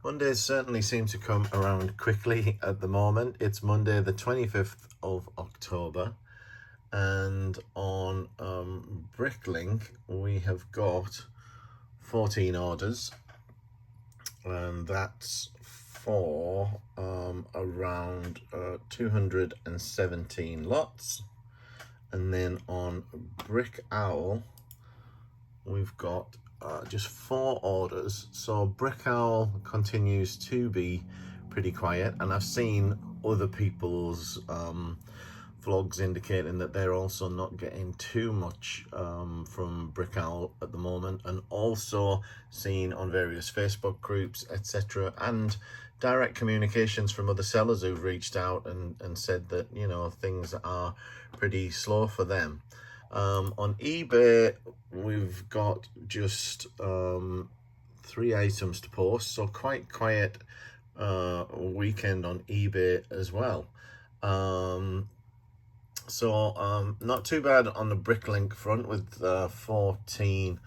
Mondays certainly seem to come around quickly at the moment. It's Monday the 25th of October, and on Bricklink we have got 14 orders, and that's for around 217 lots. And then on Brick Owl we've got just 4 orders. So Brick Owl continues to be pretty quiet, and I've seen other people's vlogs indicating that they're also not getting too much from Brick Owl at the moment, and also seen on various Facebook groups, etc., and direct communications from other sellers who've reached out and said that, you know, things are pretty slow for them. On eBay we've got just 3 items to post, so quite quiet weekend on eBay as well. Not too bad on the Bricklink front with 14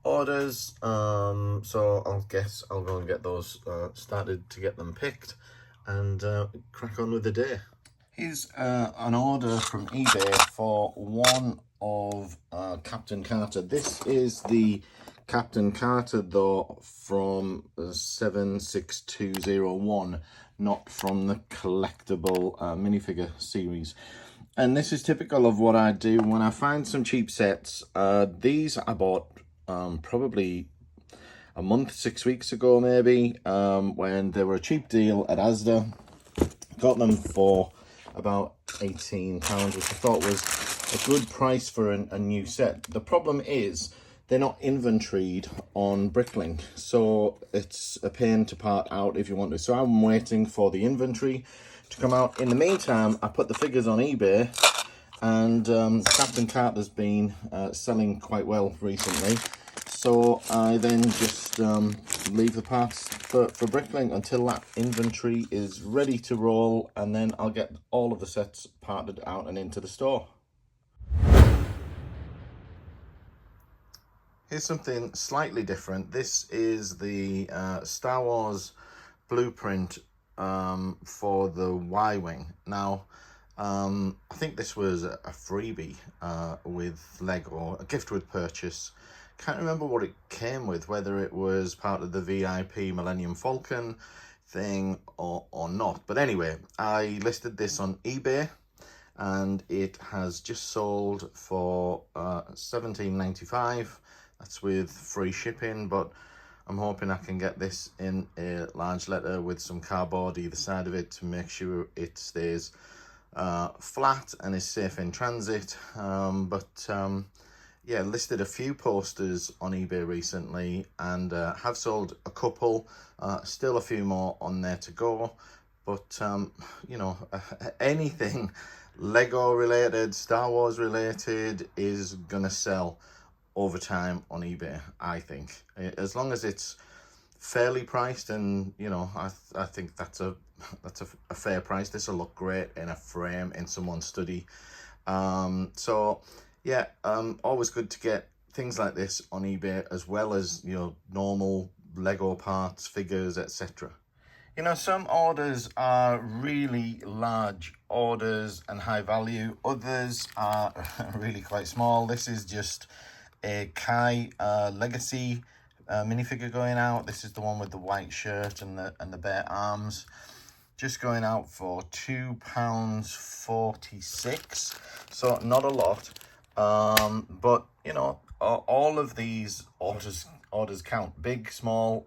orders. So I'll guess I'll go and get those started to get them picked and crack on with the day. Here's an order from eBay for one of Captain Carter. This is the Captain Carter though from 76201, not from the collectible minifigure series. And this is typical of what I do when I find some cheap sets. These I bought probably a month, 6 weeks ago maybe, when they were a cheap deal at Asda. Got them for about £18, which I thought was a good price for a new set. The problem is they're not inventoried on Bricklink, so it's a pain to part out if you want to. So I'm waiting for the inventory to come out. In the meantime, I put the figures on eBay, and Captain Carter's been selling quite well recently. So I then just leave the parts for Bricklink until that inventory is ready to roll, and then I'll get all of the sets parted out and into the store. Here's something slightly different. This is the Star Wars blueprint for the Y-Wing. Now, I think this was a freebie with Lego, a gift with purchase. Can't remember what it came with, whether it was part of the VIP Millennium Falcon thing or not. But anyway, I listed this on eBay, and it has just sold for $17.95. That's with free shipping, but I'm hoping I can get this in a large letter with some cardboard either side of it to make sure it stays flat and is safe in transit. Yeah, listed a few posters on eBay recently, and have sold a couple, still a few more on there to go. But you know, anything Lego related, Star Wars related is gonna sell over time on eBay, I think, as long as it's fairly priced. And you know, I think that's a fair price. This will look great in a frame in someone's study. So yeah, always good to get things like this on eBay, as well as, you know, normal Lego parts, figures, etc. You know, some orders are really large orders and high value. Others are really quite small. This is just a Kai Legacy minifigure going out. This is the one with the white shirt and the bare arms. Just going out for £2.46. So not a lot. But you know, all of these orders count, big, small.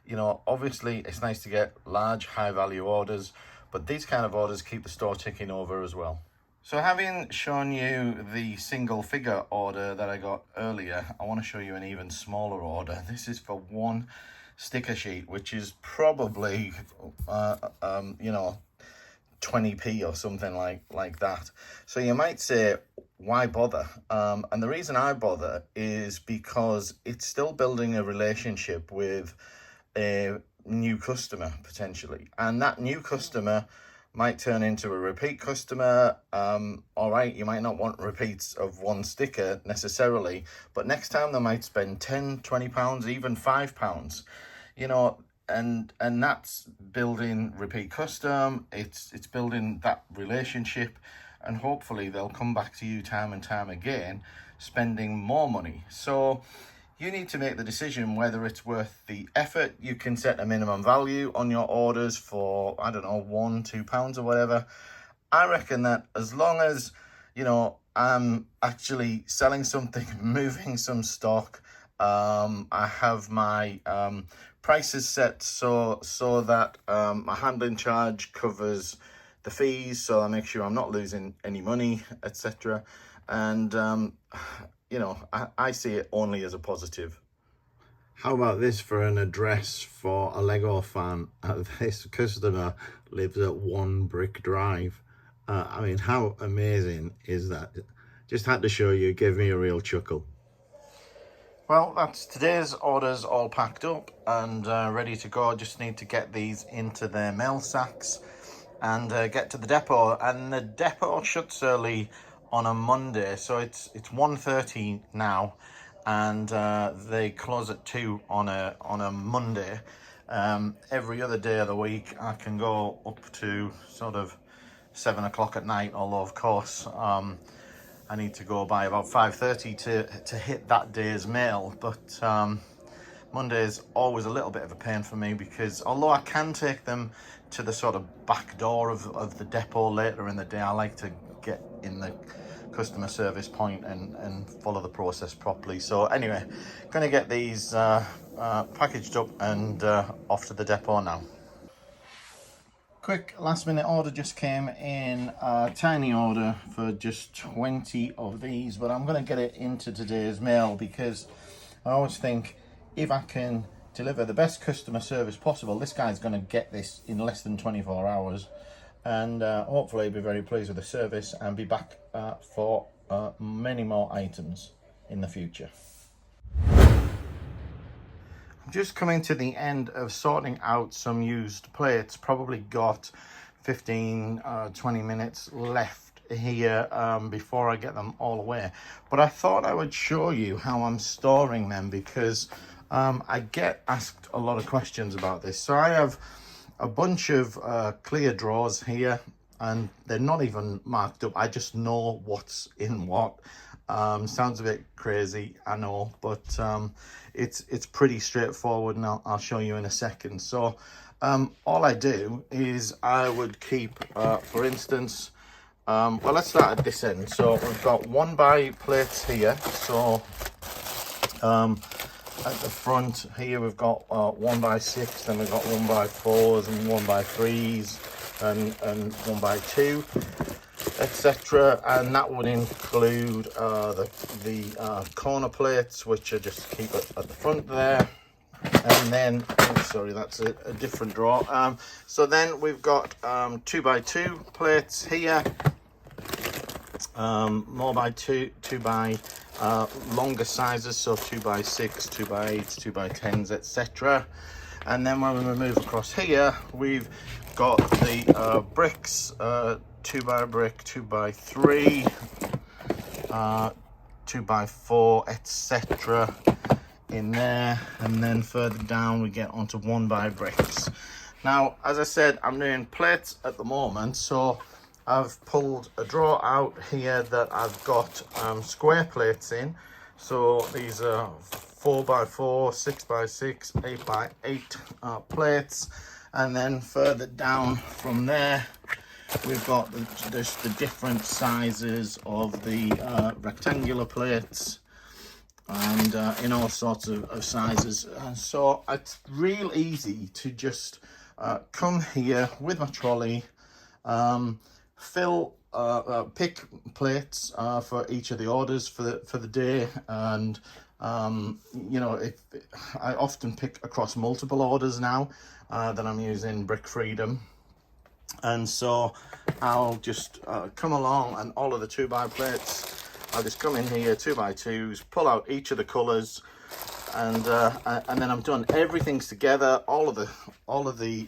You know, obviously it's nice to get large, high value orders, but these kind of orders keep the store ticking over as well. So having shown you the single figure order that I got earlier, I want to show you an even smaller order. This is for 1 sticker sheet, which is probably you know, 20p or something like that. So you might say, why bother? And the reason I bother is because it's still building a relationship with a new customer potentially, and that new customer might turn into a repeat customer. All right, you might not want repeats of 1 sticker necessarily, but next time they might spend £10, £20, even £5. You know, and that's building repeat custom. It's building that relationship, and hopefully they'll come back to you time and time again, spending more money. So you need to make the decision whether it's worth the effort. You can set a minimum value on your orders for, I don't know, £1, £2 or whatever. I reckon that as long as, you know, I'm actually selling something, moving some stock, I have my prices set so that my handling charge covers the fees, so I make sure I'm not losing any money, etc. And you know, I see it only as a positive. How about this for an address for a Lego fan? This customer lives at 1 Brick Drive. I mean, how amazing is that? Just had to show you, give me a real chuckle. Well, that's today's orders all packed up and ready to go. Just need to get these into their mail sacks and get to the depot. And the depot shuts early on a Monday, so it's 1:30 now, and they close at 2 on a Monday. Every other day of the week I can go up to sort of 7 o'clock at night, although of course I need to go by about 5:30 to hit that day's mail. But Monday is always a little bit of a pain for me, because although I can take them to the sort of back door of the depot later in the day, I like to get in the customer service point and follow the process properly. So anyway, gonna get these packaged up and off to the depot now. Quick last minute order just came in, a tiny order for just 20 of these, but I'm going to get it into today's mail, because I always think if I can deliver the best customer service possible, this guy's going to get this in less than 24 hours, and hopefully be very pleased with the service and be back for many more items in the future. Just coming to the end of sorting out some used plates. Probably got 15 20 minutes left here before I get them all away, but I thought I would show you how I'm storing them, because I get asked a lot of questions about this. So I have a bunch of clear drawers here, and they're not even marked up. I just know what's in what. Sounds a bit crazy, I know, but it's pretty straightforward, and I'll show you in a second. So all I do is I would keep, for instance, well, let's start at this end. So we've got 1x plates here. So at the front here we've got 1x6, then we've got 1x4s and 1x3s and 1x2, etc. And that would include the corner plates, which are just keep it at the front there. And then, oh, sorry, that's a different drawer. So then we've got 2x2 plates here, more by 2x longer sizes, so 2x6, 2x8s, 2x10s, etc. And then when we move across here, we've got the bricks, 2x brick, 2x3, 2x4, etc. in there. And then further down we get onto 1x bricks. Now, as I said, I'm doing plates at the moment, so I've pulled a drawer out here that I've got square plates in. So these are 4x4, 6x6, 8x8 plates. And then further down from there, we've got the different sizes of the rectangular plates, and in all sorts of sizes. And so it's real easy to just come here with my trolley, pick plates for each of the orders for the day. And you know, I often pick across multiple orders now that I'm using Brick Freedom. And so I'll just come along, and all of the 2x plates, I'll just come in here, 2x2s, pull out each of the colours, and then I'm done. Everything's together. All of the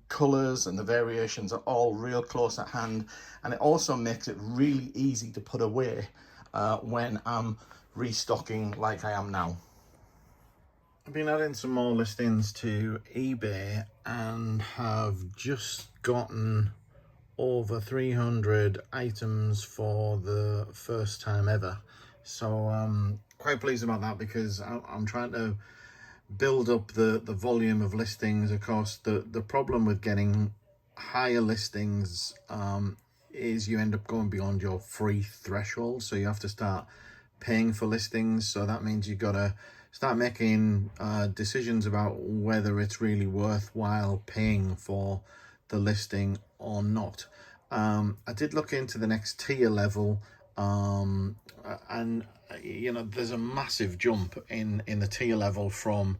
colours and the variations are all real close at hand, and it also makes it really easy to put away when I'm restocking like I am now. I've been adding some more listings to eBay and have just gotten over 300 items for the first time ever. So I'm quite pleased about that, because I'm trying to build up the volume of listings. Of course, the problem with getting higher listings is you end up going beyond your free threshold, so you have to start paying for listings. So that means you've got to start making decisions about whether it's really worthwhile paying for the listing or not. I did look into the next tier level, and you know, there's a massive jump in the tier level from,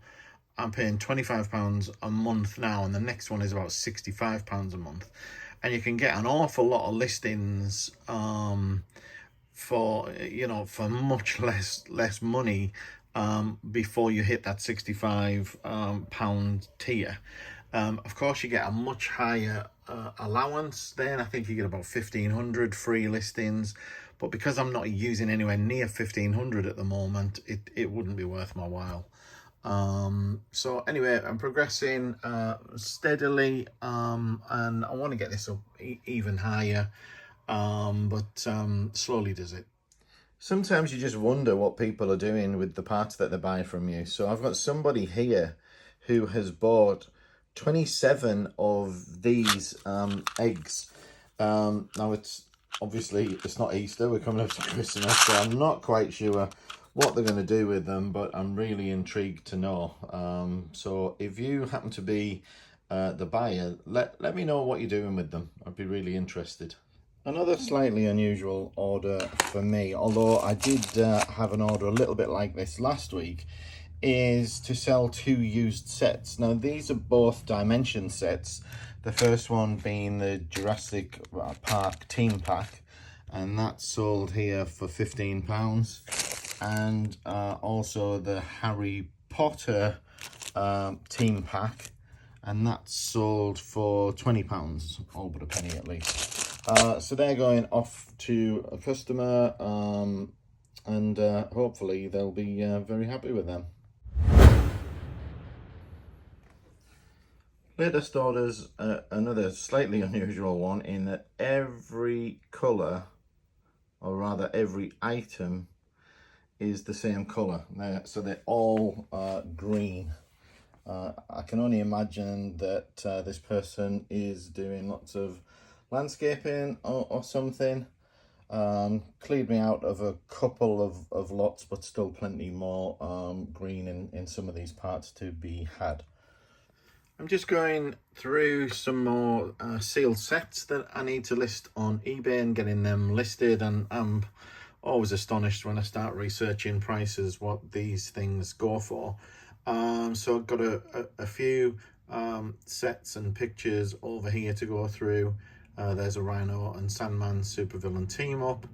I'm paying £25 a month now, and the next one is about £65 a month, and you can get an awful lot of listings for, you know, for much less money before you hit that £65 tier. Of course, you get a much higher allowance then. I think you get about 1,500 free listings, but because I'm not using anywhere near 1,500 at the moment, it wouldn't be worth my while. So anyway, I'm progressing steadily, and I want to get this up even higher, but slowly does it. Sometimes you just wonder what people are doing with the parts that they buy from you. So I've got somebody here who has bought 27 of these eggs. Now it's obviously, it's not Easter, we're coming up to Christmas, so I'm not quite sure what they're going to do with them, but I'm really intrigued to know. So if you happen to be the buyer, let me know what you're doing with them. I'd be really interested. Another slightly unusual order for me, although I did have an order a little bit like this last week, is to sell 2 used sets. Now these are both dimension sets. The first one being the Jurassic Park team pack, and that's sold here for £15. And also the Harry Potter team pack, and that's sold for £20, all but a penny at least. So they're going off to a customer, and hopefully they'll be very happy with them. Latest orders, another slightly unusual one, in that every colour, or rather every item, is the same colour. So they're all green. I can only imagine that this person is doing lots of landscaping or something. Cleared me out of a couple of lots, but still plenty more green in some of these parts to be had. I'm just going through some more sealed sets that I need to list on eBay and getting them listed, and I'm always astonished when I start researching prices what these things go for. So I've got a few sets and pictures over here to go through. There's a Rhino and Sandman supervillain team up.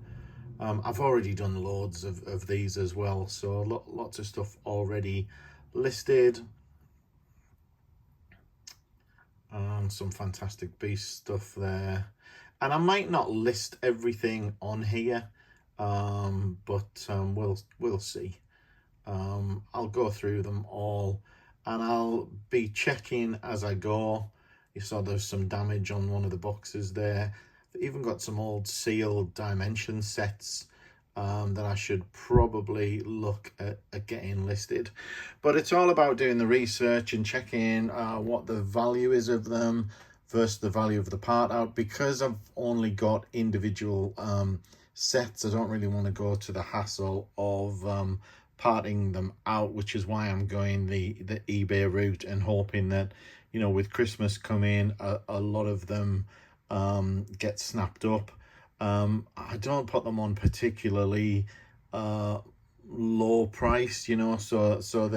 I've already done loads of these as well, so lots of stuff already listed. Some Fantastic Beast stuff there, and I might not list everything on here, but we'll see. I'll go through them all, and I'll be checking as I go. You saw there's some damage on one of the boxes there. I've even got some old sealed dimension sets that I should probably look at getting listed. But it's all about doing the research and checking what the value is of them versus the value of the part out. Because I've only got individual sets, I don't really want to go to the hassle of parting them out, which is why I'm going the eBay route and hoping that, you know, with Christmas coming, a lot of them get snapped up. I don't put them on particularly low price, you know, so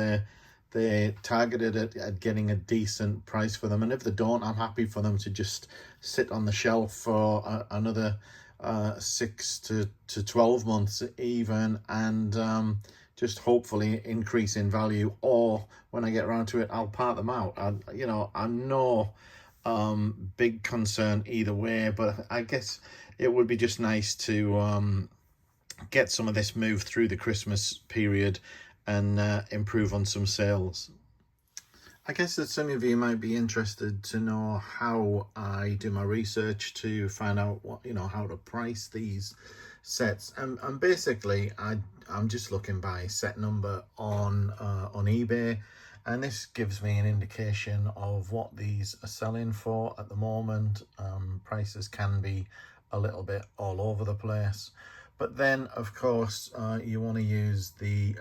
they're targeted at getting a decent price for them, and if they don't, I'm happy for them to just sit on the shelf for another 6 to 12 months even, and just hopefully increase in value, or when I get around to it, I'll part them out. You know, I'm no big concern either way, but I guess it would be just nice to get some of this moved through the Christmas period and improve on some sales. I guess that some of you might be interested to know how I do my research to find out what, how to price these sets. And basically, I'm just looking by set number on eBay, and this gives me an indication of what these are selling for at the moment. Prices can be a little bit all over the place. But then, of course, you want to use the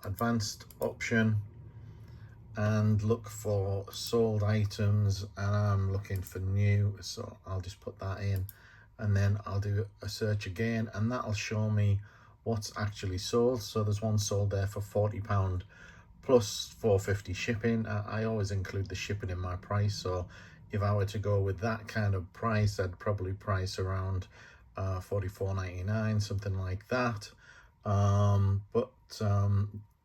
advanced option and look for sold items, and I'm looking for new, so I'll just put that in, and then I'll do a search again, and that'll show me what's actually sold. So there's one sold there for £40 plus £4.50 shipping. I always include the shipping in my price, so if I were to go with that kind of price, I'd probably price around $44.99, something like that.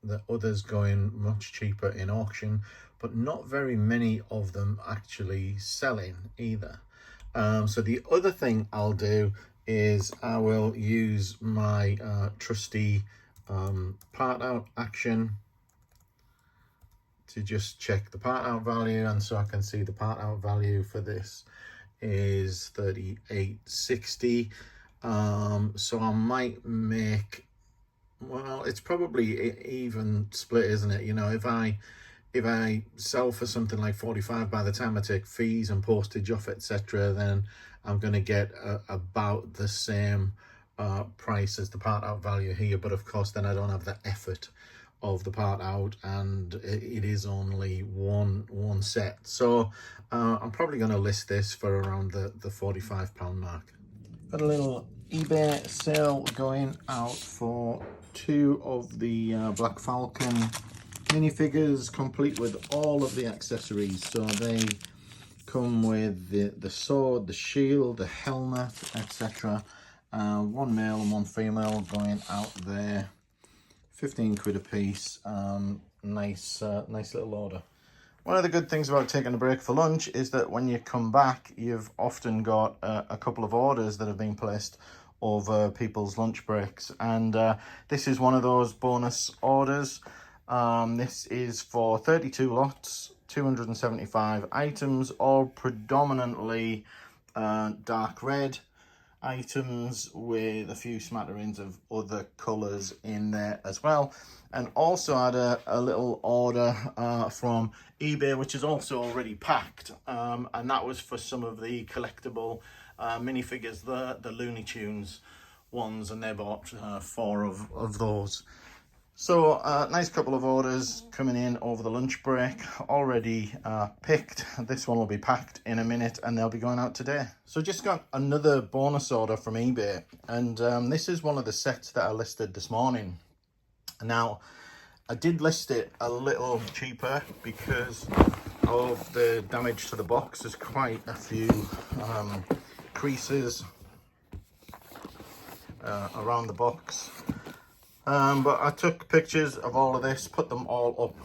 The others going much cheaper in auction, but not very many of them actually selling either. So the other thing I'll do is I will use my trusty part out action to just check the part out value, and so I can see the part out value for this is $38.60. So I might make, well, it's probably even split, isn't it? If I sell for something like 45, by the time I take fees and postage off, etc., then I'm going to get about the same price as the part out value here. But of course, then I don't have the effort of the part out, and it is only one set. So I'm probably going to list this for around the £45 mark. Got a little eBay sale going out for 2 of the Black Falcon minifigures, complete with all of the accessories. So they come with the sword, the shield, the helmet, etc. One male and one female going out there. 15 quid a piece. Nice little order. One of the good things about taking a break for lunch is that when you come back, you've often got a couple of orders that have been placed over people's lunch breaks, and this is one of those bonus orders. This is for 32 lots, 275 items, all predominantly dark red items with a few smatterings of other colors in there as well. And also had a little order from eBay, which is also already packed, and that was for some of the collectible minifigures, the Looney Tunes ones, and they bought 4 of those. So nice couple of orders coming in over the lunch break, already picked. This one will be packed in a minute, and they'll be going out today. So just got another bonus order from eBay, and this is one of the sets that I listed this morning. Now, I did list it a little cheaper because of the damage to the box. There's quite a few creases around the box. But I took pictures of all of this, put them all up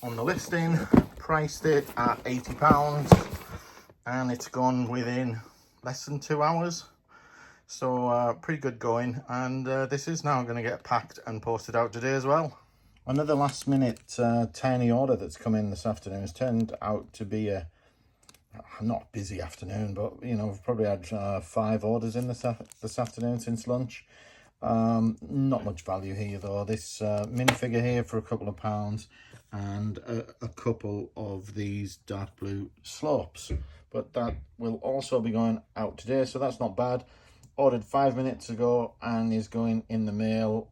on the listing, priced it at £80, and it's gone within less than 2 hours. So pretty good going, and this is now going to get packed and posted out today as well. Another last minute tiny order that's come in this afternoon has turned out to be a not busy afternoon, but we've probably had 5 orders in this afternoon since lunch. Not much value here though. This minifigure here for a couple of pounds, and a couple of these dark blue slopes, but that will also be going out today, so that's not bad. Ordered 5 minutes ago and is going in the mail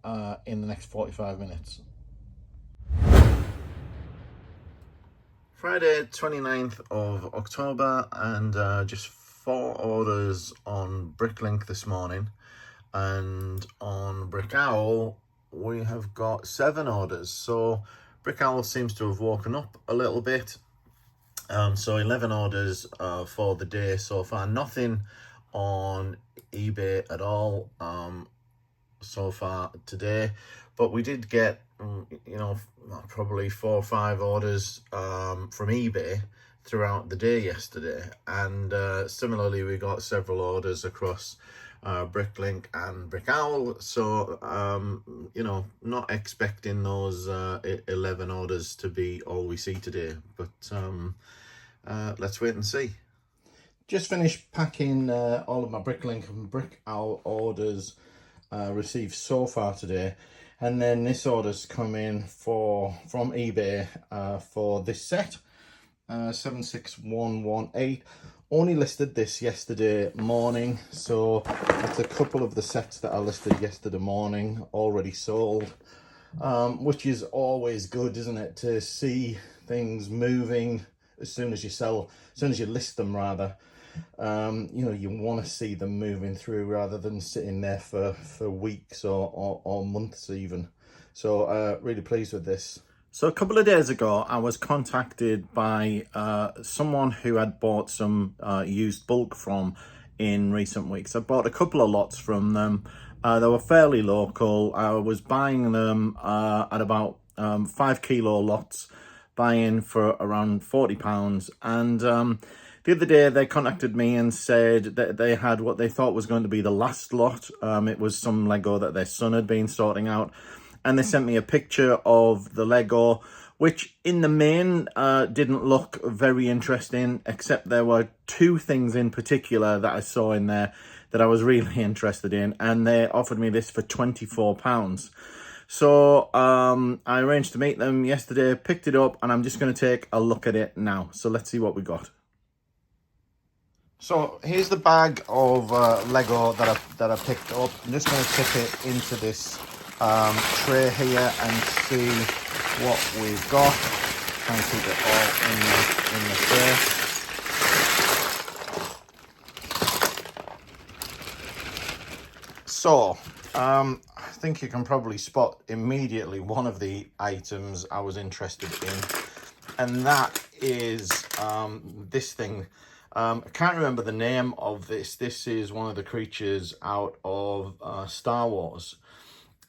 in the next 45 minutes. Friday 29th of October, and just 4 orders on Bricklink this morning, and on Brick Owl we have got 7 orders. So Brick Owl seems to have woken up a little bit. So 11 orders for the day so far. Nothing on eBay at all so far today, but we did get probably 4 or 5 orders from eBay throughout the day yesterday, and similarly we got several orders across Bricklink and Brick Owl. So you know, not expecting those 11 orders to be all we see today, but let's wait and see. Just finished packing all of my Bricklink and Brick Owl orders received so far today, and then this order's come in from eBay for this set, 76118. Only listed this yesterday morning, so that's a couple of the sets that I listed yesterday morning already sold, which is always good, isn't it, to see things moving as soon as you sell, as soon as you list them rather. You know, you want to see them moving through rather than sitting there for weeks or months even. So really pleased with this. So a couple of days ago, I was contacted by someone who had bought some used bulk from in recent weeks. I bought a couple of lots from them. They were fairly local. I was buying them at about 5 kilo lots, buying for around £40. And the other day they contacted me and said that they had what they thought was going to be the last lot. It was some Lego that their son had been sorting out. And they sent me a picture of the Lego, which in the main didn't look very interesting, except there were two things in particular that I saw in there that I was really interested in, and they offered me this for £24. So I arranged to meet them yesterday, picked it up, and I'm just going to take a look at it now. So let's see what we got. So here's the bag of Lego that I picked up. I'm just going to tip it into this tray here and see what we've got. Try and keep it all in the tray. So I think you can probably spot immediately one of the items I was interested in, and that is this thing. I can't remember the name of this. This is one of the creatures out of Star Wars.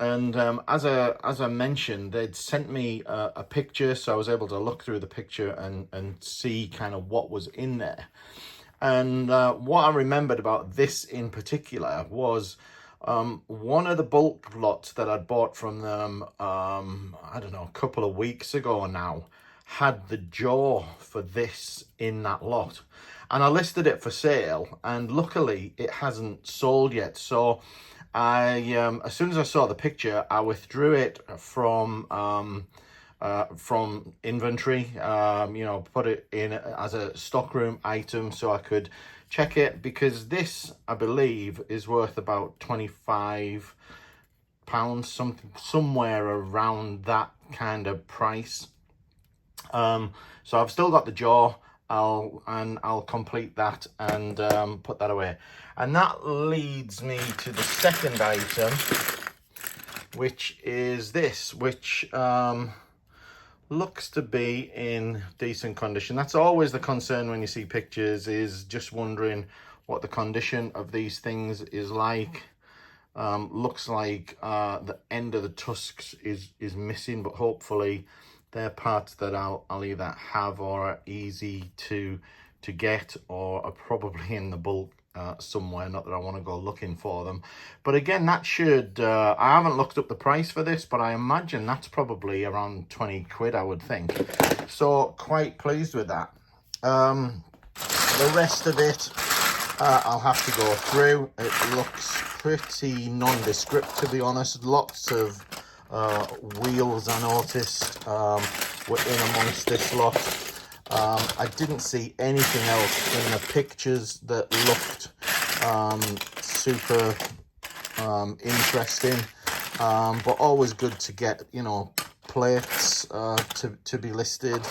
And as I mentioned, they'd sent me a picture, so I was able to look through the picture and see kind of what was in there. And what I remembered about this in particular was one of the bulk lots that I'd bought from them, I don't know, a couple of weeks ago now, had the jaw for this in that lot. And I listed it for sale, and luckily it hasn't sold yet. So I as soon as I saw the picture, I withdrew it from inventory, you know, put it in as a stockroom item so I could check it, because this, I believe, is worth about £25, somewhere around that kind of price. So I've still got the jaw. I'll complete that and put that away. And that leads me to the second item, which is this, which looks to be in decent condition. That's always the concern when you see pictures, is just wondering what the condition of these things is like. Looks like the end of the tusks is missing, but hopefully they're parts that I'll either have or are easy to get, or are probably in the bulk somewhere. Not that I want to go looking for them, but again, that should I haven't looked up the price for this, but I imagine that's probably around 20 quid, I would think. So quite pleased with that. The rest of it I'll have to go through. It looks pretty nondescript, to be honest. Lots of wheels, I noticed, were in amongst this lot. I didn't see anything else in the pictures that looked super interesting, but always good to get, you know, plates to be listed.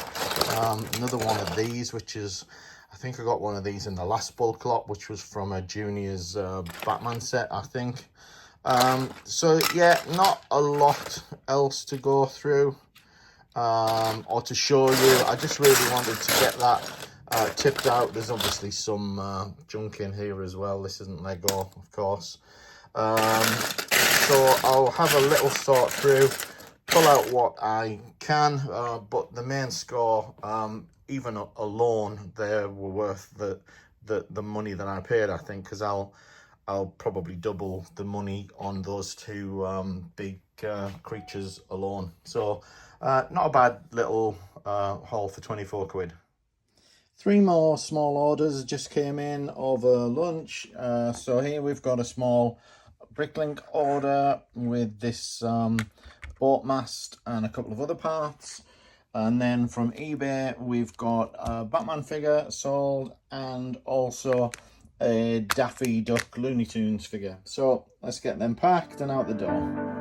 Another one of these, which is, I think I got one of these in the last bulk lot, which was from a Junior's Batman set, I think. So yeah, not a lot else to go through or to show you. I just really wanted to get that tipped out. There's obviously some junk in here as well. This isn't Lego, of course. So I'll have a little sort through, pull out what I can, but the main score, even alone, they were worth the money that I paid, I think, because I'll I'll probably double the money on those two big creatures alone. So not a bad little haul for 24 quid. 3 more small orders just came in over lunch. So here we've got a small Bricklink order with this boat mast and a couple of other parts. And then from eBay, we've got a Batman figure sold and also a Daffy Duck Looney Tunes figure. So let's get them packed and out the door.